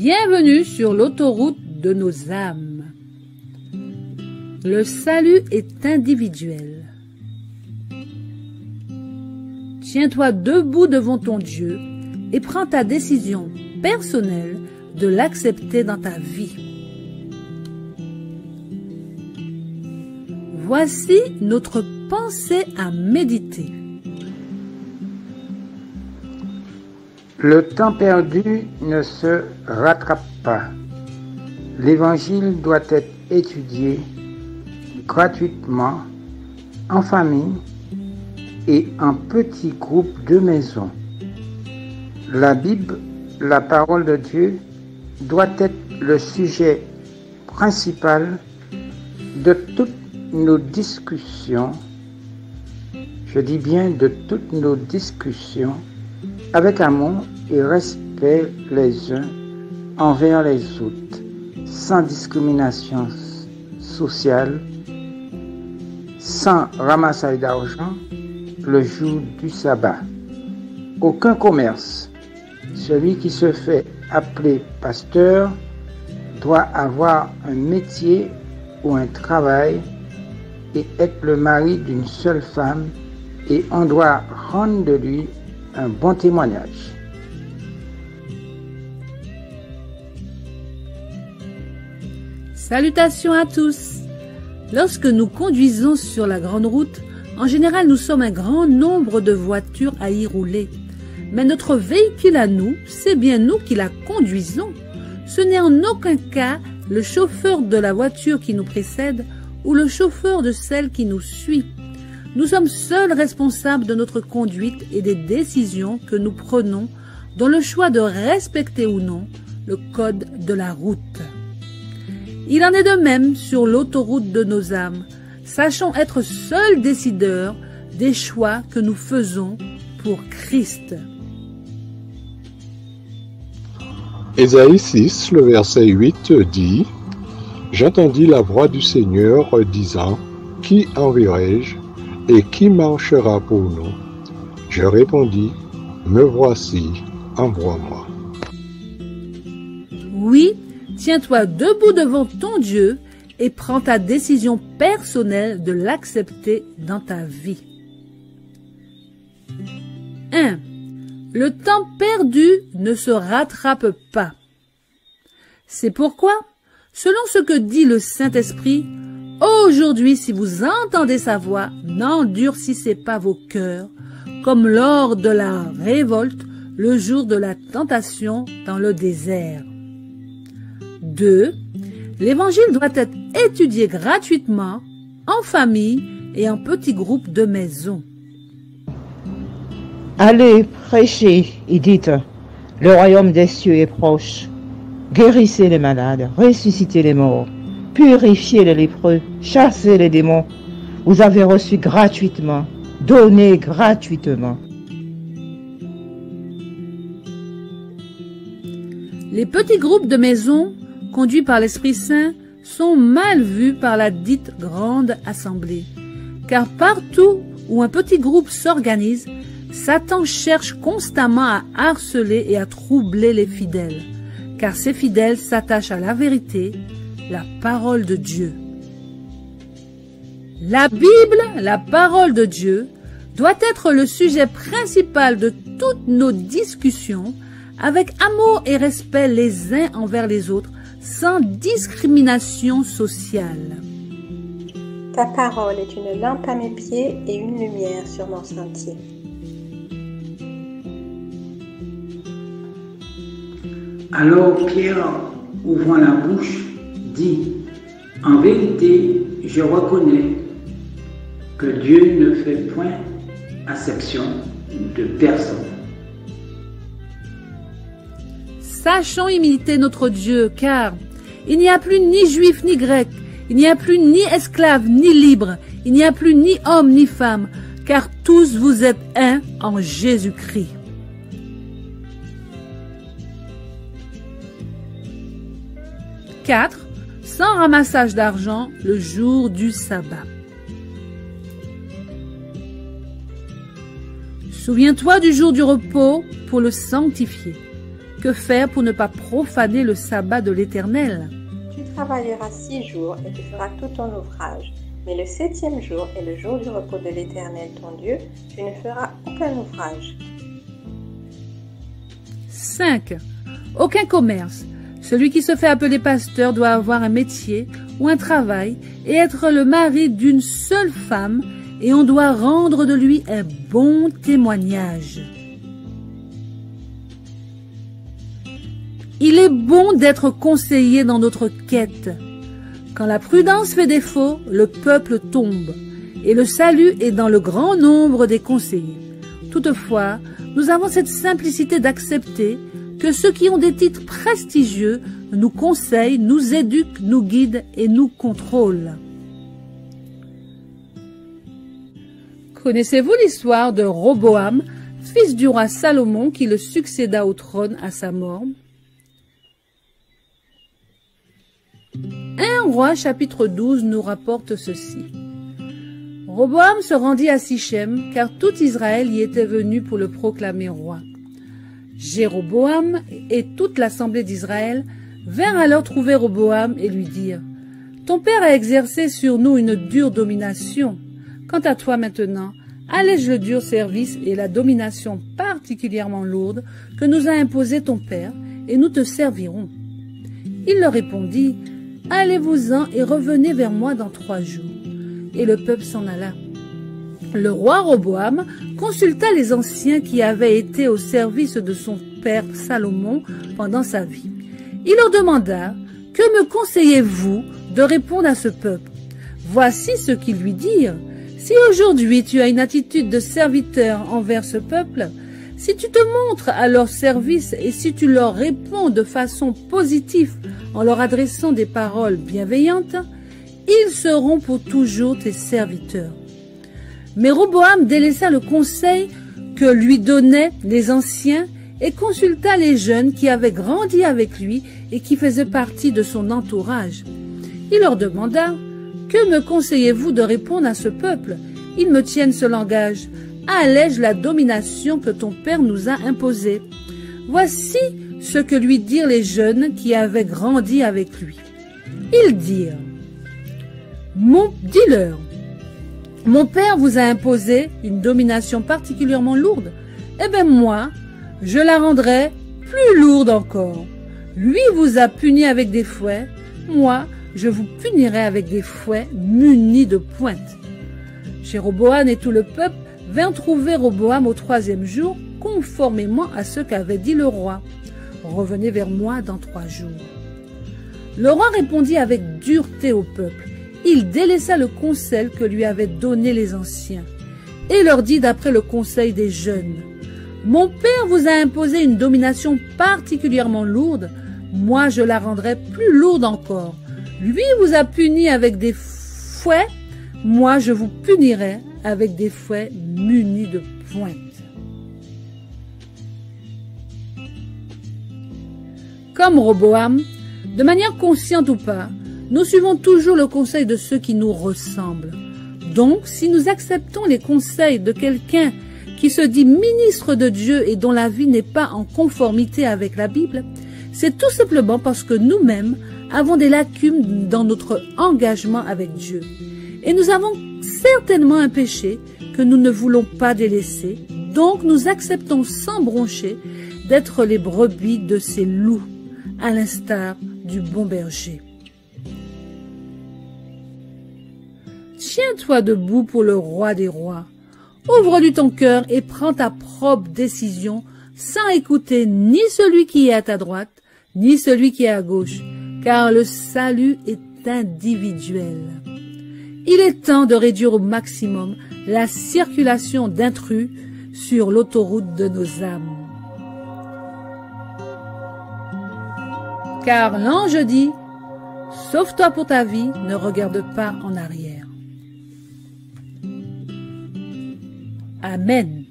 Bienvenue sur l'autoroute de nos âmes. Le salut est individuel. Tiens-toi debout devant ton Dieu et prends ta décision personnelle de l'accepter dans ta vie. Voici notre pensée à méditer. Le temps perdu ne se rattrape pas. L'Évangile doit être étudié gratuitement, en famille et en petits groupes de maison. La Bible, la parole de Dieu, doit être le sujet principal de toutes nos discussions. Je dis bien de toutes nos discussions avec amour et respect les uns envers les autres, sans discrimination sociale, sans ramassage d'argent le jour du sabbat. Aucun commerce. Celui qui se fait appeler pasteur doit avoir un métier ou un travail et être le mari d'une seule femme, et on doit rendre de lui un bon témoignage. Salutations à tous. Lorsque nous conduisons sur la grande route, en général nous sommes un grand nombre de voitures à y rouler. Mais notre véhicule à nous, c'est bien nous qui la conduisons. Ce n'est en aucun cas le chauffeur de la voiture qui nous précède ou le chauffeur de celle qui nous suit. Nous sommes seuls responsables de notre conduite et des décisions que nous prenons dans le choix de respecter ou non le code de la route. Il en est de même sur l'autoroute de nos âmes. Sachons être seuls décideurs des choix que nous faisons pour Christ. Ésaïe 6, le verset 8 dit « J'entendis la voix du Seigneur disant « Qui enverrai-je et qui marchera pour nous ?» Je répondis « Me voici, envoie-moi. » Oui, tiens-toi debout devant ton Dieu et prends ta décision personnelle de l'accepter dans ta vie. 1. Le temps perdu ne se rattrape pas. C'est pourquoi, selon ce que dit le Saint-Esprit, aujourd'hui, si vous entendez sa voix, n'endurcissez pas vos cœurs, comme lors de la révolte, le jour de la tentation dans le désert. 2. L'Évangile doit être étudié gratuitement, en famille et en petits groupes de maison. Allez, prêchez et dites, le royaume des cieux est proche. Guérissez les malades, ressuscitez les morts, purifiez les lépreux, chassez les démons. Vous avez reçu gratuitement, donnez gratuitement. Les petits groupes de maison, conduits par l'Esprit Saint, sont mal vus par la dite grande assemblée. Car partout où un petit groupe s'organise, Satan cherche constamment à harceler et à troubler les fidèles, car ces fidèles s'attachent à la vérité, la parole de Dieu. La Bible, la parole de Dieu, doit être le sujet principal de toutes nos discussions, avec amour et respect les uns envers les autres, sans discrimination sociale. Ta parole est une lampe à mes pieds et une lumière sur mon sentier. Alors Pierre, ouvrant la bouche, dit « En vérité, je reconnais que Dieu ne fait point acception de personne. » Sachons imiter notre Dieu, car il n'y a plus ni juif ni grec, il n'y a plus ni esclave ni libre, il n'y a plus ni homme ni femme, car tous vous êtes un en Jésus-Christ. « 4. Sans ramassage d'argent le jour du sabbat. Souviens-toi du jour du repos pour le sanctifier. Que faire pour ne pas profaner le sabbat de l'Éternel? Tu travailleras 6 jours et tu feras tout ton ouvrage. Mais le 7e jour est le jour du repos de l'Éternel ton Dieu, tu ne feras aucun ouvrage. 5. Aucun commerce. Celui qui se fait appeler pasteur doit avoir un métier ou un travail et être le mari d'une seule femme, et on doit rendre de lui un bon témoignage. Il est bon d'être conseillé dans notre quête. Quand la prudence fait défaut, le peuple tombe, et le salut est dans le grand nombre des conseillers. Toutefois, nous avons cette simplicité d'accepter que ceux qui ont des titres prestigieux nous conseillent, nous éduquent, nous guident et nous contrôlent. Connaissez-vous l'histoire de Roboam, fils du roi Salomon, qui le succéda au trône à sa mort? 1 Roi chapitre 12 nous rapporte ceci. Roboam se rendit à Sichem, car tout Israël y était venu pour le proclamer roi. Jéroboam et toute l'assemblée d'Israël vinrent alors trouver Roboam et lui dirent « Ton père a exercé sur nous une dure domination. Quant à toi maintenant, allège le dur service et la domination particulièrement lourde que nous a imposé ton père, et nous te servirons. » Il leur répondit « Allez-vous-en et revenez vers moi dans 3 jours. » Et le peuple s'en alla. Le roi Roboam consulta les anciens qui avaient été au service de son père Salomon pendant sa vie. Il leur demanda « Que me conseillez-vous de répondre à ce peuple ?» Voici ce qu'ils lui dirent. « Si aujourd'hui tu as une attitude de serviteur envers ce peuple, si tu te montres à leur service et si tu leur réponds de façon positive en leur adressant des paroles bienveillantes, ils seront pour toujours tes serviteurs. » Mais Roboam délaissa le conseil que lui donnaient les anciens et consulta les jeunes qui avaient grandi avec lui et qui faisaient partie de son entourage. Il leur demanda « Que me conseillez-vous de répondre à ce peuple? Ils me tiennent ce langage. Allège la domination que ton père nous a imposée. » Voici ce que lui dirent les jeunes qui avaient grandi avec lui. Ils dirent « Dis-leur, mon père vous a imposé une domination particulièrement lourde. Eh bien moi, je la rendrai plus lourde encore. Lui vous a puni avec des fouets, moi, je vous punirai avec des fouets munis de pointes. » Jéroboam et tout le peuple vinrent trouver Roboam au 3e jour, conformément à ce qu'avait dit le roi. « Revenez vers moi dans 3 jours. » Le roi répondit avec dureté au peuple. Il délaissa le conseil que lui avaient donné les anciens et leur dit d'après le conseil des jeunes « Mon père vous a imposé une domination particulièrement lourde, moi je la rendrai plus lourde encore. Lui vous a puni avec des fouets, moi je vous punirai avec des fouets munis de pointes. » Comme Roboam, de manière consciente ou pas, nous suivons toujours le conseil de ceux qui nous ressemblent. Donc, si nous acceptons les conseils de quelqu'un qui se dit ministre de Dieu et dont la vie n'est pas en conformité avec la Bible, c'est tout simplement parce que nous-mêmes avons des lacunes dans notre engagement avec Dieu. Et nous avons certainement un péché que nous ne voulons pas délaisser, donc nous acceptons sans broncher d'être les brebis de ces loups, à l'instar du bon berger. Tiens-toi debout pour le roi des rois. Ouvre-lui ton cœur et prends ta propre décision sans écouter ni celui qui est à ta droite, ni celui qui est à gauche, car le salut est individuel. Il est temps de réduire au maximum la circulation d'intrus sur l'autoroute de nos âmes. Car l'ange dit, « Sauve-toi pour ta vie, ne regarde pas en arrière. » Amen.